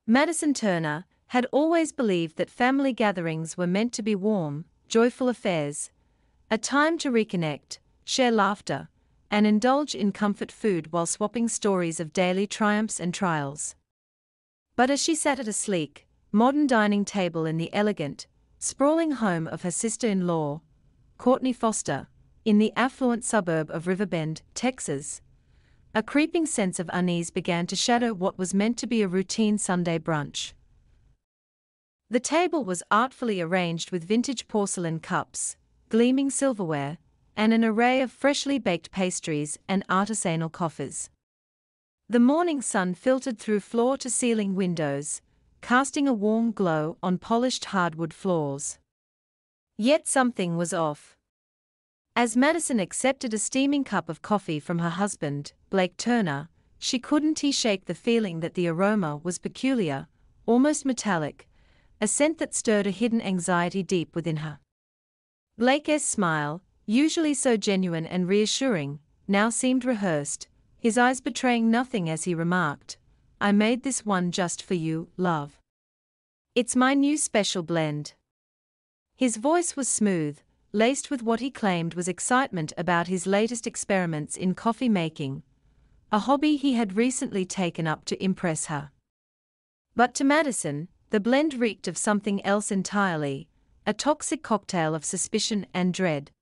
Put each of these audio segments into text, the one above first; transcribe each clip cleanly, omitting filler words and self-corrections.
Madison Turner had always believed that family gatherings were meant to be warm, joyful affairs, a time to reconnect, share laughter, and indulge in comfort food while swapping stories of daily triumphs and trials. But as she sat at a sleek, modern dining table in the elegant, sprawling home of her sister-in-law, Courtney Foster, in the affluent suburb of Riverbend, Texas, a creeping sense of unease began to shadow what was meant to be a routine Sunday brunch. The table was artfully arranged with vintage porcelain cups, gleaming silverware, and an array of freshly baked pastries and artisanal coffees. The morning sun filtered through floor-to-ceiling windows, casting a warm glow on polished hardwood floors. Yet something was off. As Madison accepted a steaming cup of coffee from her husband, Blake Turner, she couldn't shake the feeling that the aroma was peculiar, almost metallic, a scent that stirred a hidden anxiety deep within her. Blake's smile, usually so genuine and reassuring, now seemed rehearsed, his eyes betraying nothing as he remarked, "I made this one just for you, love. It's my new special blend." His voice was smooth, laced with what he claimed was excitement about his latest experiments in coffee making, a hobby he had recently taken up to impress her. But to Madison, the blend reeked of something else entirely, a toxic cocktail of suspicion and dread.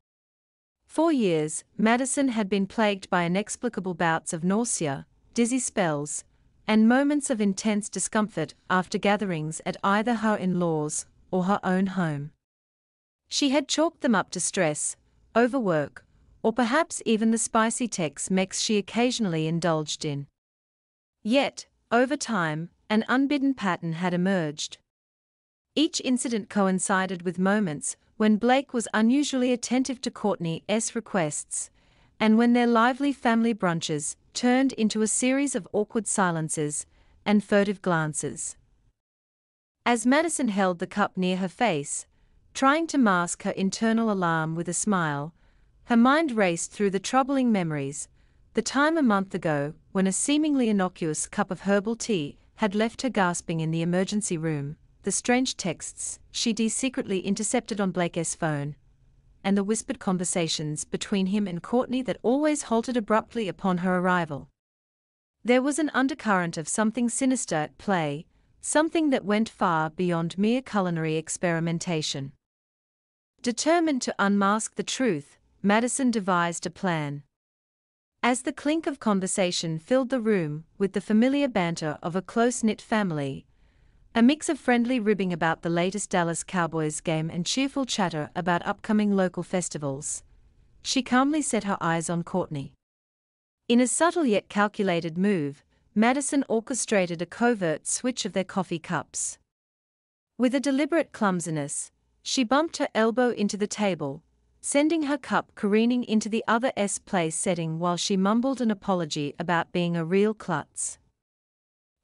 For years, Madison had been plagued by inexplicable bouts of nausea, dizzy spells, and moments of intense discomfort after gatherings at either her in-laws or her own home. She had chalked them up to stress, overwork, or perhaps even the spicy Tex-Mex she occasionally indulged in. Yet, over time, an unbidden pattern had emerged. Each incident coincided with moments when Blake was unusually attentive to Courtney's requests, and when their lively family brunches turned into a series of awkward silences and furtive glances. As Madison held the cup near her face, trying to mask her internal alarm with a smile, her mind raced through the troubling memories, the time a month ago when a seemingly innocuous cup of herbal tea had left her gasping in the emergency room, the strange texts she'd secretly intercepted on Blake's phone, and the whispered conversations between him and Courtney that always halted abruptly upon her arrival. There was an undercurrent of something sinister at play, something that went far beyond mere culinary experimentation. Determined to unmask the truth, Madison devised a plan. As the clink of conversation filled the room with the familiar banter of a close-knit family, a mix of friendly ribbing about the latest Dallas Cowboys game and cheerful chatter about upcoming local festivals, she calmly set her eyes on Courtney. In a subtle yet calculated move, Madison orchestrated a covert switch of their coffee cups. With a deliberate clumsiness, she bumped her elbow into the table, sending her cup careening into the other's place setting while she mumbled an apology about being a real klutz.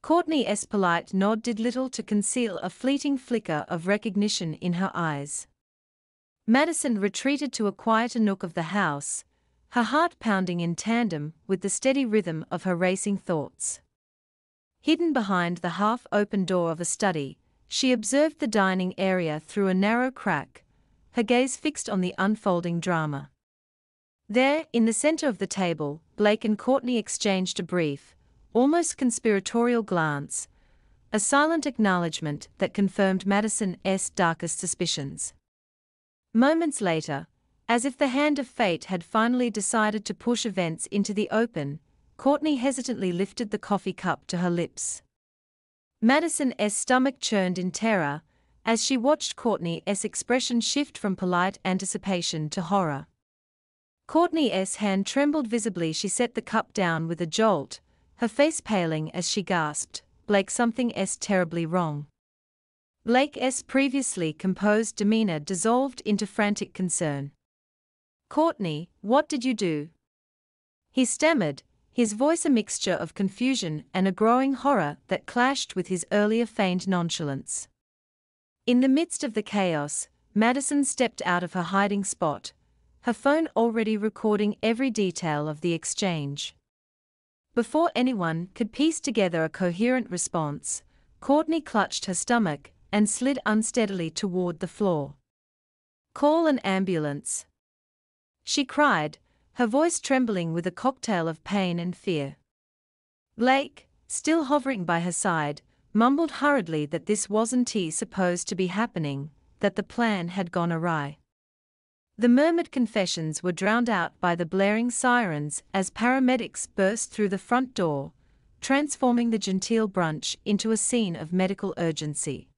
Courtney's polite nod did little to conceal a fleeting flicker of recognition in her eyes. Madison retreated to a quieter nook of the house, her heart pounding in tandem with the steady rhythm of her racing thoughts. Hidden behind the half-open door of a study, she observed the dining area through a narrow crack, her gaze fixed on the unfolding drama. There, in the center of the table, Blake and Courtney exchanged a brief, almost conspiratorial glance, a silent acknowledgement that confirmed Madison's darkest suspicions. Moments later, as if the hand of fate had finally decided to push events into the open, Courtney hesitantly lifted the coffee cup to her lips. Madison's stomach churned in terror as she watched Courtney's expression shift from polite anticipation to horror. Courtney's hand trembled visibly. She set the cup down with a jolt, her face paling as she gasped, "Blake, something's terribly wrong." Blake's previously composed demeanor dissolved into frantic concern. "Courtney, what did you do?" he stammered, his voice a mixture of confusion and a growing horror that clashed with his earlier feigned nonchalance. In the midst of the chaos, Madison stepped out of her hiding spot, her phone already recording every detail of the exchange. Before anyone could piece together a coherent response, Courtney clutched her stomach and slid unsteadily toward the floor. "Call an ambulance," she cried, her voice trembling with a cocktail of pain and fear. Blake, still hovering by her side, mumbled hurriedly that this wasn't supposed to be happening, that the plan had gone awry. The murmured confessions were drowned out by the blaring sirens as paramedics burst through the front door, transforming the genteel brunch into a scene of medical urgency.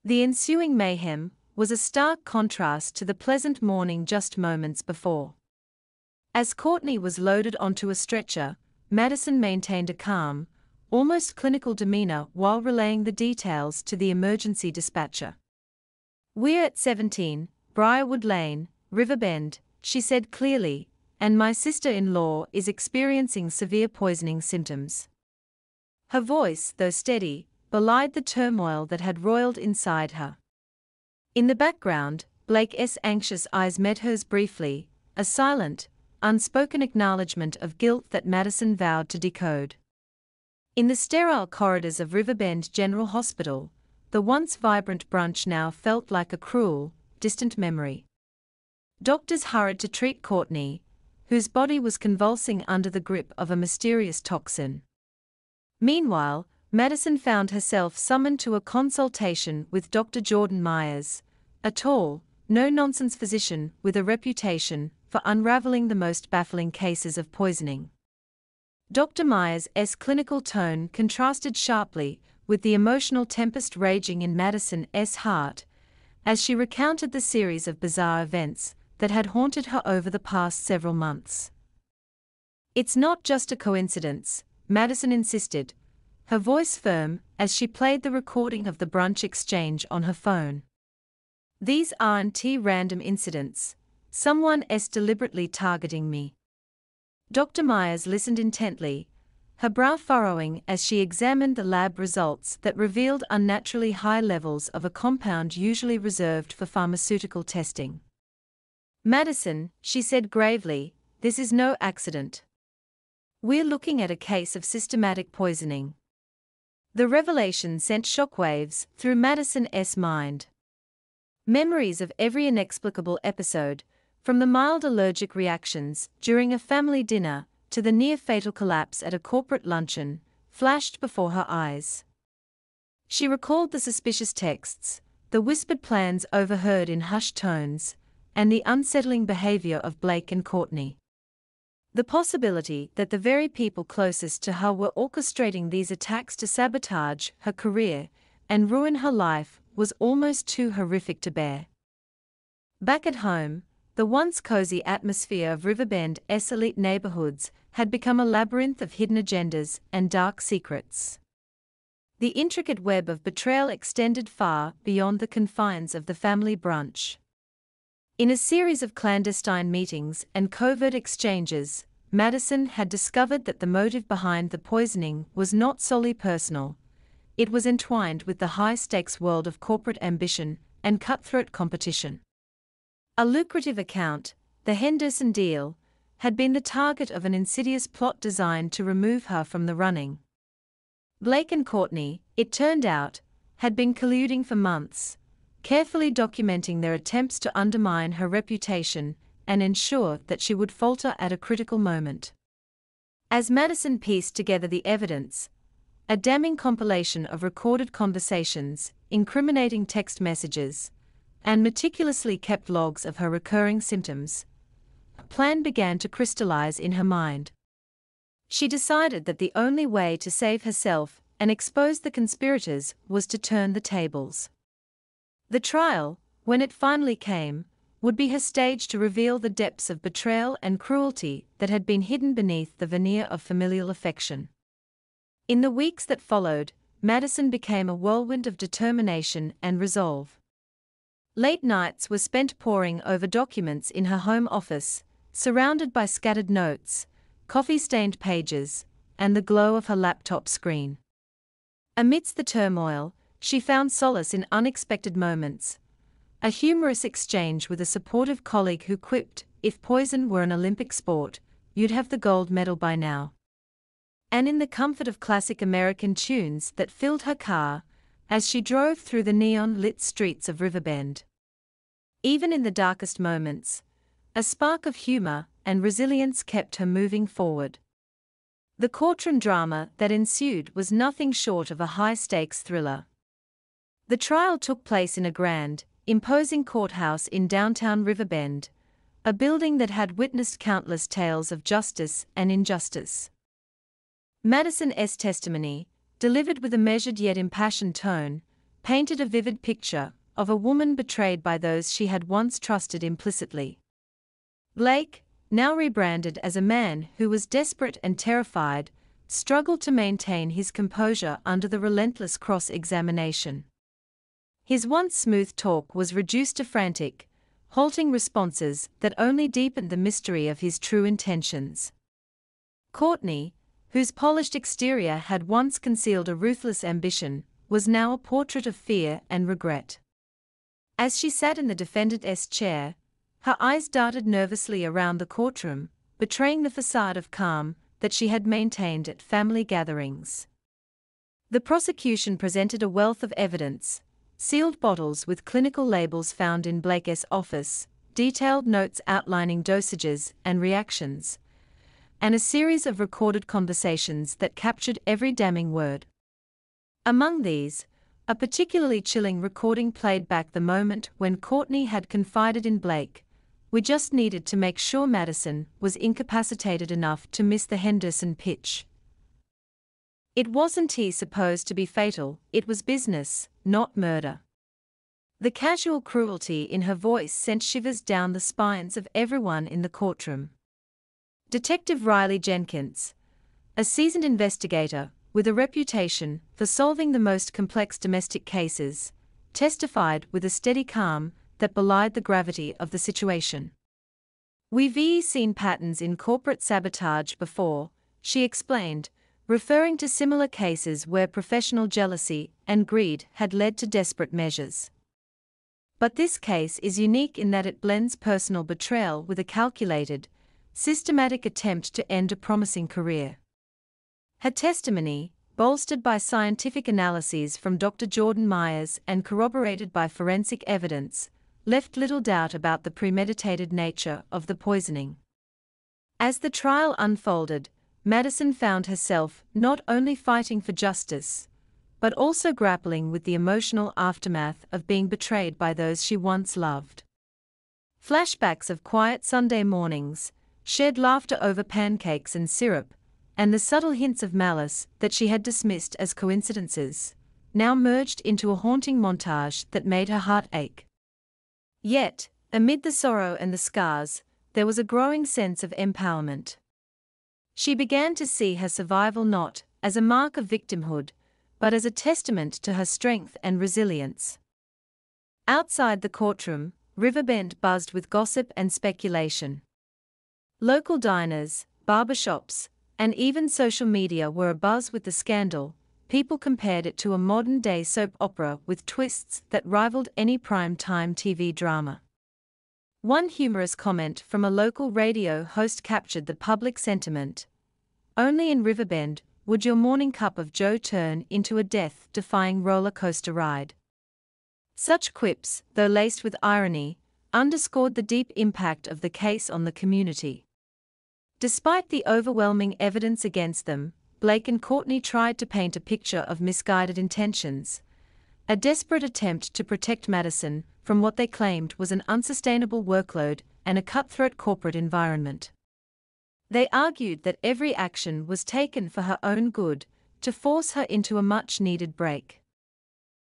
The ensuing mayhem was a stark contrast to the pleasant morning just moments before. As Courtney was loaded onto a stretcher, Madison maintained a calm, almost clinical demeanor while relaying the details to the emergency dispatcher. "We're at 17, Briarwood Lane, Riverbend," she said clearly, "and my sister-in-law is experiencing severe poisoning symptoms." Her voice, though steady, belied the turmoil that had roiled inside her. In the background, Blake's anxious eyes met hers briefly, a silent, unspoken acknowledgement of guilt that Madison vowed to decode. In the sterile corridors of Riverbend General Hospital, the once vibrant brunch now felt like a cruel, distant memory. Doctors hurried to treat Courtney, whose body was convulsing under the grip of a mysterious toxin. Meanwhile, Madison found herself summoned to a consultation with Dr. Jordan Myers, a tall, no-nonsense physician with a reputation for unraveling the most baffling cases of poisoning. Dr. Myers' clinical tone contrasted sharply with the emotional tempest raging in Madison's heart, as she recounted the series of bizarre events that had haunted her over the past several months. "It's not just a coincidence," Madison insisted, her voice firm as she played the recording of the brunch exchange on her phone. "These aren't random incidents. Someone's deliberately targeting me." Dr. Myers listened intently, her brow furrowing as she examined the lab results that revealed unnaturally high levels of a compound usually reserved for pharmaceutical testing. "Madison," she said gravely, "this is no accident. We're looking at a case of systematic poisoning." The revelation sent shockwaves through Madison's mind. Memories of every inexplicable episode, from the mild allergic reactions during a family dinner to the near-fatal collapse at a corporate luncheon, flashed before her eyes. She recalled the suspicious texts, the whispered plans overheard in hushed tones, and the unsettling behavior of Blake and Courtney. The possibility that the very people closest to her were orchestrating these attacks to sabotage her career and ruin her life was almost too horrific to bear. Back at home, the once cozy atmosphere of Riverbend's elite neighborhoods had become a labyrinth of hidden agendas and dark secrets. The intricate web of betrayal extended far beyond the confines of the family brunch. In a series of clandestine meetings and covert exchanges, Madison had discovered that the motive behind the poisoning was not solely personal. It was entwined with the high-stakes world of corporate ambition and cutthroat competition. A lucrative account, the Henderson deal, had been the target of an insidious plot designed to remove her from the running. Blake and Courtney, it turned out, had been colluding for months, carefully documenting their attempts to undermine her reputation and ensure that she would falter at a critical moment. As Madison pieced together the evidence, a damning compilation of recorded conversations, incriminating text messages, and meticulously kept logs of her recurring symptoms, a plan began to crystallize in her mind. She decided that the only way to save herself and expose the conspirators was to turn the tables. The trial, when it finally came, would be her stage to reveal the depths of betrayal and cruelty that had been hidden beneath the veneer of familial affection. In the weeks that followed, Madison became a whirlwind of determination and resolve. Late nights were spent poring over documents in her home office, surrounded by scattered notes, coffee-stained pages, and the glow of her laptop screen. Amidst the turmoil, she found solace in unexpected moments. A humorous exchange with a supportive colleague who quipped, "If poison were an Olympic sport, you'd have the gold medal by now." and in the comfort of classic American tunes that filled her car as she drove through the neon-lit streets of Riverbend. Even in the darkest moments, a spark of humor and resilience kept her moving forward. The courtroom drama that ensued was nothing short of a high-stakes thriller. The trial took place in a grand, imposing courthouse in downtown Riverbend, a building that had witnessed countless tales of justice and injustice. Madison's testimony, delivered with a measured yet impassioned tone, painted a vivid picture of a woman betrayed by those she had once trusted implicitly. Blake, now rebranded as a man who was desperate and terrified, struggled to maintain his composure under the relentless cross-examination. His once smooth talk was reduced to frantic, halting responses that only deepened the mystery of his true intentions. Courtney, whose polished exterior had once concealed a ruthless ambition, was now a portrait of fear and regret. As she sat in the defendant's chair, her eyes darted nervously around the courtroom, betraying the facade of calm that she had maintained at family gatherings. The prosecution presented a wealth of evidence: sealed bottles with clinical labels found in Blake's office, detailed notes outlining dosages and reactions, and a series of recorded conversations that captured every damning word. Among these, a particularly chilling recording played back the moment when Courtney had confided in Blake, "We just needed to make sure Madison was incapacitated enough to miss the Henderson pitch. It wasn't supposed to be fatal, it was business, not murder." The casual cruelty in her voice sent shivers down the spines of everyone in the courtroom. Detective Riley Jenkins, a seasoned investigator with a reputation for solving the most complex domestic cases, testified with a steady calm that belied the gravity of the situation. "We've seen patterns in corporate sabotage before," she explained, referring to similar cases where professional jealousy and greed had led to desperate measures. "But this case is unique in that it blends personal betrayal with a calculated, systematic attempt to end a promising career." Her testimony, bolstered by scientific analyses from Dr. Jordan Myers and corroborated by forensic evidence, left little doubt about the premeditated nature of the poisoning. As the trial unfolded, Madison found herself not only fighting for justice, but also grappling with the emotional aftermath of being betrayed by those she once loved. Flashbacks of quiet Sunday mornings, shared laughter over pancakes and syrup, and the subtle hints of malice that she had dismissed as coincidences, now merged into a haunting montage that made her heart ache. Yet, amid the sorrow and the scars, there was a growing sense of empowerment. She began to see her survival not as a mark of victimhood, but as a testament to her strength and resilience. Outside the courtroom, Riverbend buzzed with gossip and speculation. Local diners, barbershops, and even social media were abuzz with the scandal. People compared it to a modern-day soap opera with twists that rivaled any prime-time TV drama. One humorous comment from a local radio host captured the public sentiment: "Only in Riverbend would your morning cup of joe turn into a death-defying roller coaster ride." Such quips, though laced with irony, underscored the deep impact of the case on the community. Despite the overwhelming evidence against them, Blake and Courtney tried to paint a picture of misguided intentions, a desperate attempt to protect Madison from what they claimed was an unsustainable workload and a cutthroat corporate environment. They argued that every action was taken for her own good, to force her into a much-needed break.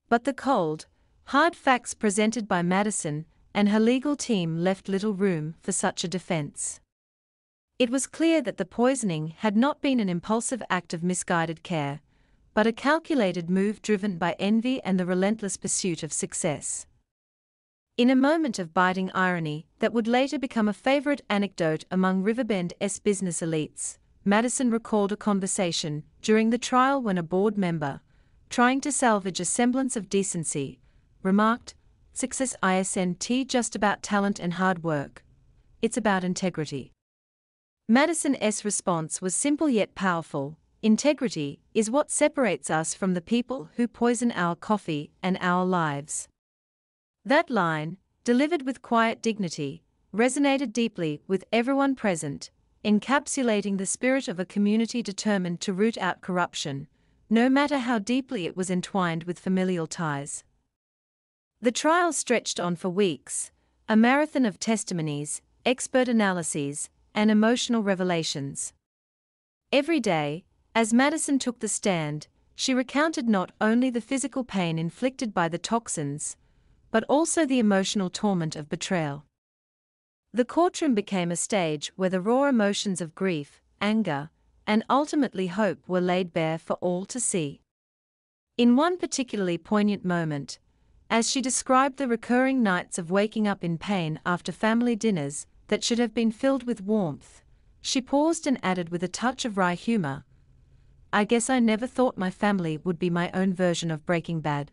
But the cold, hard facts presented by Madison and her legal team left little room for such a defense. It was clear that the poisoning had not been an impulsive act of misguided care, but a calculated move driven by envy and the relentless pursuit of success. In a moment of biting irony that would later become a favorite anecdote among Riverbend's business elites, Madison recalled a conversation during the trial when a board member, trying to salvage a semblance of decency, remarked, "Success isn't just about talent and hard work. It's about integrity." Madison's response was simple yet powerful: integrity is what separates us from the people who poison our coffee and our lives. That line, delivered with quiet dignity, resonated deeply with everyone present, encapsulating the spirit of a community determined to root out corruption, no matter how deeply it was entwined with familial ties. The trial stretched on for weeks, a marathon of testimonies, expert analyses, and emotional revelations. Every day, as Madison took the stand, she recounted not only the physical pain inflicted by the toxins, but also the emotional torment of betrayal. The courtroom became a stage where the raw emotions of grief, anger, and ultimately hope were laid bare for all to see. In one particularly poignant moment, as she described the recurring nights of waking up in pain after family dinners that should have been filled with warmth, she paused and added with a touch of wry humor, "I guess I never thought my family would be my own version of Breaking Bad."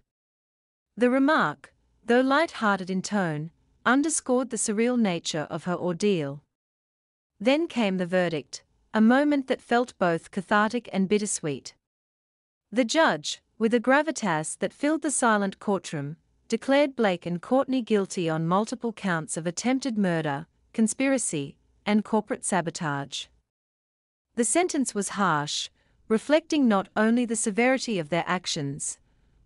The remark, though light-hearted in tone, underscored the surreal nature of her ordeal. Then came the verdict, a moment that felt both cathartic and bittersweet. The judge, with a gravitas that filled the silent courtroom, declared Blake and Courtney guilty on multiple counts of attempted murder, conspiracy, and corporate sabotage. The sentence was harsh, reflecting not only the severity of their actions,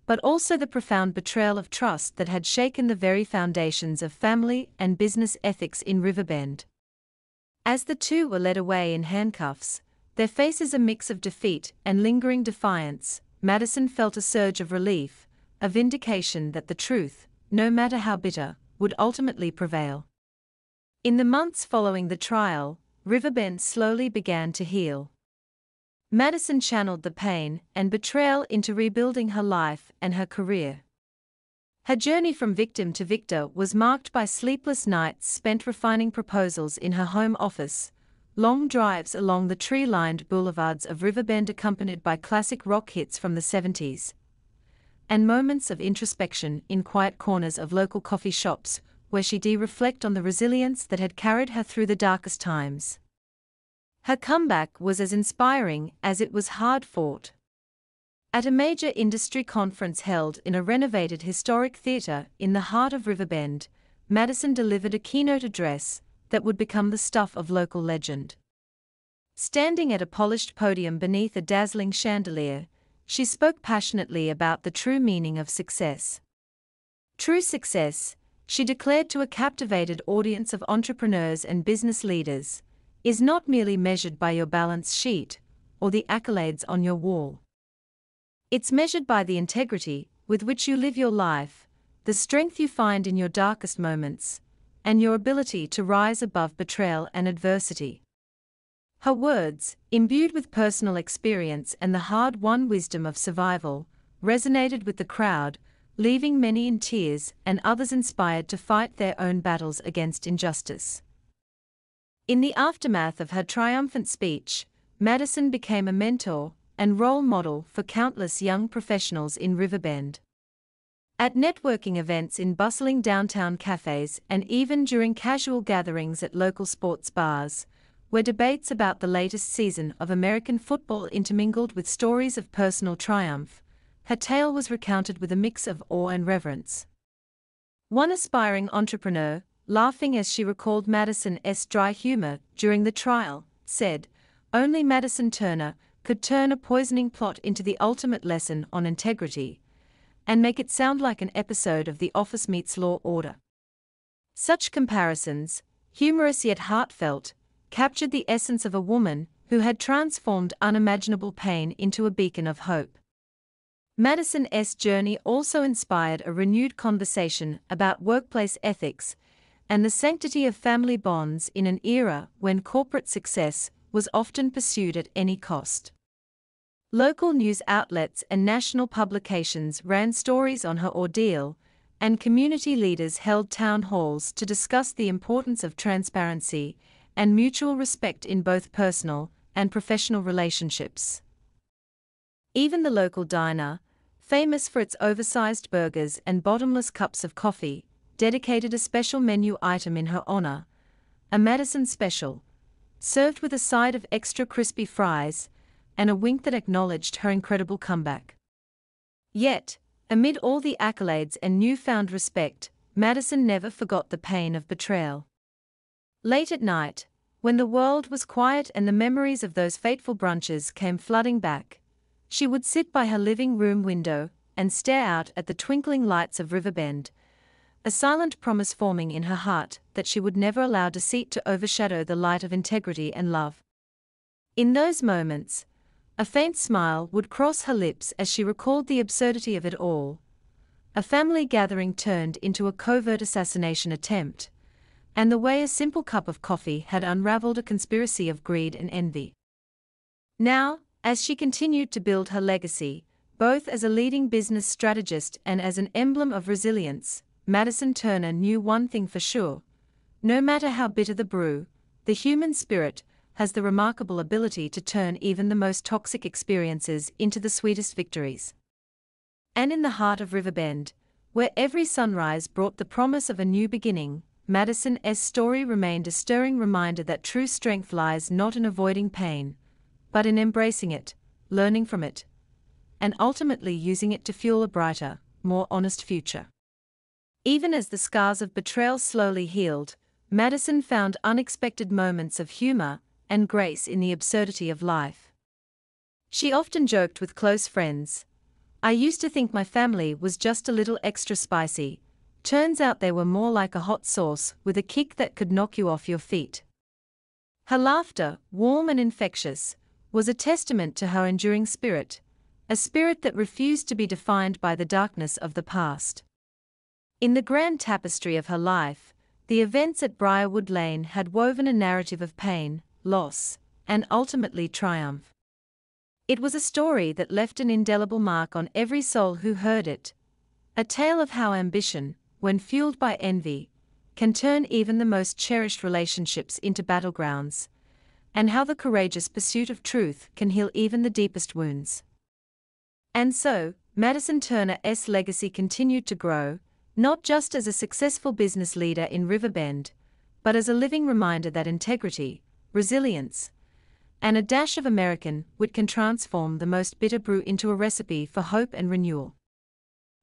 but also the profound betrayal of trust that had shaken the very foundations of family and business ethics in Riverbend. As the two were led away in handcuffs, their faces a mix of defeat and lingering defiance, Madison felt a surge of relief, a vindication that the truth, no matter how bitter, would ultimately prevail. In the months following the trial, Riverbend slowly began to heal. Madison channeled the pain and betrayal into rebuilding her life and her career. Her journey from victim to victor was marked by sleepless nights spent refining proposals in her home office, long drives along the tree-lined boulevards of Riverbend accompanied by classic rock hits from the 70s, and moments of introspection in quiet corners of local coffee shops where she'd reflect on the resilience that had carried her through the darkest times. Her comeback was as inspiring as it was hard-fought. At a major industry conference held in a renovated historic theater in the heart of Riverbend, Madison delivered a keynote address that would become the stuff of local legend. Standing at a polished podium beneath a dazzling chandelier, she spoke passionately about the true meaning of success. True success, she declared to a captivated audience of entrepreneurs and business leaders, is not merely measured by your balance sheet or the accolades on your wall. It's measured by the integrity with which you live your life, the strength you find in your darkest moments, and your ability to rise above betrayal and adversity. Her words, imbued with personal experience and the hard-won wisdom of survival, resonated with the crowd, leaving many in tears and others inspired to fight their own battles against injustice. In the aftermath of her triumphant speech, Madison became a mentor and role model for countless young professionals in Riverbend. At networking events in bustling downtown cafes and even during casual gatherings at local sports bars, where debates about the latest season of American football intermingled with stories of personal triumph, her tale was recounted with a mix of awe and reverence. One aspiring entrepreneur, laughing as she recalled Madison's dry humor during the trial, said, "Only Madison Turner could turn a poisoning plot into the ultimate lesson on integrity, and make it sound like an episode of The Office meets Law Order." Such comparisons, humorous yet heartfelt, captured the essence of a woman who had transformed unimaginable pain into a beacon of hope. Madison's journey also inspired a renewed conversation about workplace ethics and the sanctity of family bonds in an era when corporate success was often pursued at any cost. Local news outlets and national publications ran stories on her ordeal, and community leaders held town halls to discuss the importance of transparency and mutual respect in both personal and professional relationships. Even the local diner, famous for its oversized burgers and bottomless cups of coffee, dedicated a special menu item in her honor, a Madison special, served with a side of extra crispy fries, and a wink that acknowledged her incredible comeback. Yet, amid all the accolades and newfound respect, Madison never forgot the pain of betrayal. Late at night, when the world was quiet and the memories of those fateful brunches came flooding back, she would sit by her living room window and stare out at the twinkling lights of Riverbend, a silent promise forming in her heart that she would never allow deceit to overshadow the light of integrity and love. In those moments, a faint smile would cross her lips as she recalled the absurdity of it all. A family gathering turned into a covert assassination attempt, and the way a simple cup of coffee had unraveled a conspiracy of greed and envy. Now, as she continued to build her legacy, both as a leading business strategist and as an emblem of resilience, Madison Turner knew one thing for sure: no matter how bitter the brew, the human spirit has the remarkable ability to turn even the most toxic experiences into the sweetest victories. And in the heart of Riverbend, where every sunrise brought the promise of a new beginning, Madison's story remained a stirring reminder that true strength lies not in avoiding pain, but in embracing it, learning from it, and ultimately using it to fuel a brighter, more honest future. Even as the scars of betrayal slowly healed, Madison found unexpected moments of humor and grace in the absurdity of life. She often joked with close friends, "I used to think my family was just a little extra spicy. Turns out they were more like a hot sauce with a kick that could knock you off your feet." Her laughter, warm and infectious, was a testament to her enduring spirit, a spirit that refused to be defined by the darkness of the past. In the grand tapestry of her life, the events at Briarwood Lane had woven a narrative of pain, loss, and ultimately triumph. It was a story that left an indelible mark on every soul who heard it, a tale of how ambition, when fueled by envy, can turn even the most cherished relationships into battlegrounds, and how the courageous pursuit of truth can heal even the deepest wounds. And so, Madison Turner's legacy continued to grow, not just as a successful business leader in Riverbend, but as a living reminder that integrity, resilience, and a dash of American wit can transform the most bitter brew into a recipe for hope and renewal.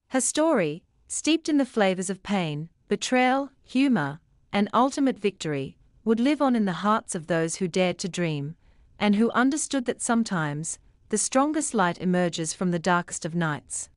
Her story, steeped in the flavors of pain, betrayal, humor, and ultimate victory, would live on in the hearts of those who dared to dream, and who understood that sometimes, the strongest light emerges from the darkest of nights.